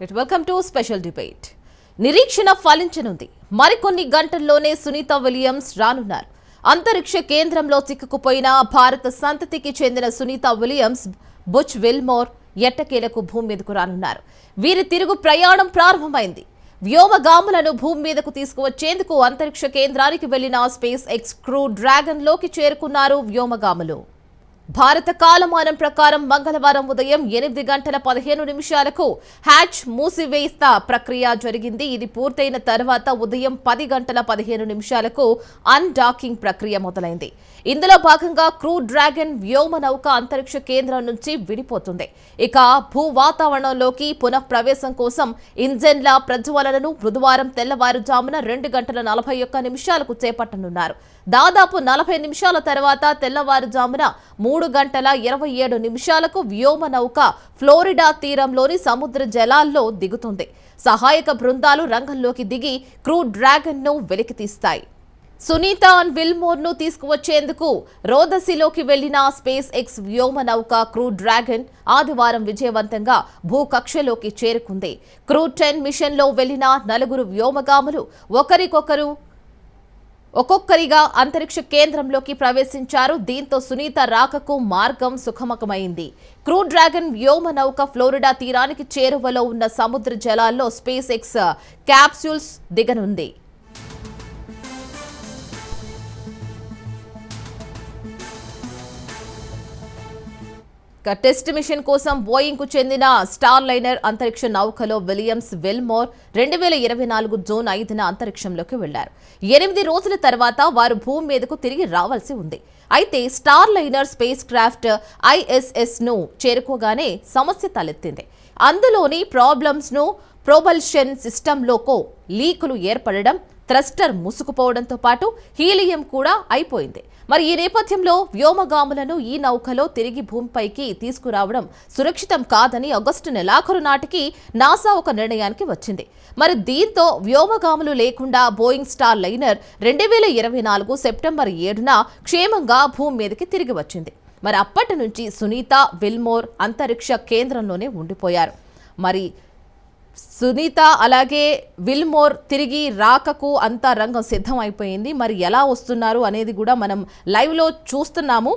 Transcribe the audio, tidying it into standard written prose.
Welcome to special debate. నిరీక్షణ ఫలించనుంది. మరికొన్ని గంటల్లోనే సునీత విలియమ్స్ రానున్నారు. అంతరిక్ష కేంద్రంలో చిక్కుకుపోయిన భారత సంతతికి చెందిన సునీత విలియమ్స్, బుచ్ విల్మోర్ ఎట్టకేలకు భూమి మీదకు రానున్నారు. వీరి తిరుగు ప్రయాణం ప్రారంభమైంది. వ్యోమగాములను భూమి మీదకు తీసుకువచ్చేందుకు అంతరిక్ష కేంద్రానికి వెళ్లిన స్పేస్ ఎక్స్ క్రూ డ్రాగన్ లోకి చేరుకున్నారు వ్యోమగాములు. భారత కాలమానం ప్రకారం మంగళవారం ఉదయం 8:15 హ్యాచ్ మూసివేస్తా ప్రక్రియ జరిగింది. ఇది పూర్తయిన తర్వాత ఉదయం 10:15 అన్డాకింగ్ ప్రక్రియ మొదలైంది. ఇందులో భాగంగా క్రూ డ్రాగన్ వ్యోమ నౌక అంతరిక్ష కేంద్రం నుంచి విడిపోతుంది. ఇక భూ వాతావరణంలోకి పునః ప్రవేశం కోసం ఇంజన్ల ప్రజ్వలనను బుధవారం తెల్లవారుజామున 2:41 చేపట్టనున్నారు. దాదాపు 40 నిమిషాల తర్వాత తెల్లవారుజామున 3:27 వ్యోమ నౌక ఫ్లోరిడా తీరంలోని సముద్ర జలాల్లో దిగుతుంది. సహాయక బృందాలు రంగంలోకి దిగి క్రూ డ్రాగన్ ను వెలికితీస్తాయి. సునీత అండ్ విల్మోర్ ను తీసుకువచ్చేందుకు రోదసిలోకి వెళ్లిన స్పేస్ ఎక్స్ వ్యోమ నౌక క్రూ డ్రాగన్ ఆదివారం విజయవంతంగా భూకక్షలోకి చేరుకుంది. క్రూ 10 మిషన్ లో వెళ్లిన 4 వ్యోమగాములు ఒక్కొక్కరిగా అంతరిక్ష కేంద్రంలోకి ప్రవేశించారు. దీంతో సునీత రాకకు మార్గం సుఖమకమైంది. క్రూ డ్రాగన్ వ్యోమ నౌక ఫ్లోరిడా తీరానికి చేరువలో ఉన్న సముద్ర జలాల్లో స్పేస్ ఎక్స్ క్యాప్సూల్స్ దిగనుంది. టెస్ట్ మిషన్ కోసం బోయింగ్ కు చెందిన స్టార్ లైనర్ అంతరిక్ష నౌకలో విలియమ్స్, విల్మోర్ 2024 జూన్ 5న అంతరిక్షంలోకి వెళ్లారు. 8 రోజుల తర్వాత వారు భూమి మీదకు తిరిగి రావాల్సి ఉంది. అయితే star liner space craft ISS ను చేరుకోగానే సమస్య తలెత్తింది. అందులోని ప్రాబ్లమ్స్ ను ప్రొపల్షన్ సిస్టంలోకి లీకులు ఏర్పడడం, థ్రస్టర్ మూసుకుపోవడంతో పాటు హీలియం కూడా అయిపోయింది. మరి ఈ నేపథ్యంలో వ్యోమగాములను ఈ నౌకలో తిరిగి భూమిపైకి తీసుకురావడం సురక్షితం కాదని ఆగస్టు నెలాఖరు నాటికి నాసా ఒక నిర్ణయానికి వచ్చింది. మరి దీంతో వ్యోమగాములు లేకుండా బోయింగ్ స్టార్ లైనర్ 2024 సెప్టెంబర్ 7న క్షేమంగా భూమి మీదకి తిరిగి వచ్చింది. మరి అప్పటి నుంచి సునీత, విల్మోర్ అంతరిక్ష కేంద్రంలోనే ఉండిపోయారు. మరి సునీత అలాగే విల్మోర్ తిరిగి రాకకు అంతా రంగం సిద్ధం అయిపోయింది. మరి ఎలా వస్తున్నారు అనేది కూడా మనం లైవ్లో చూస్తున్నాము.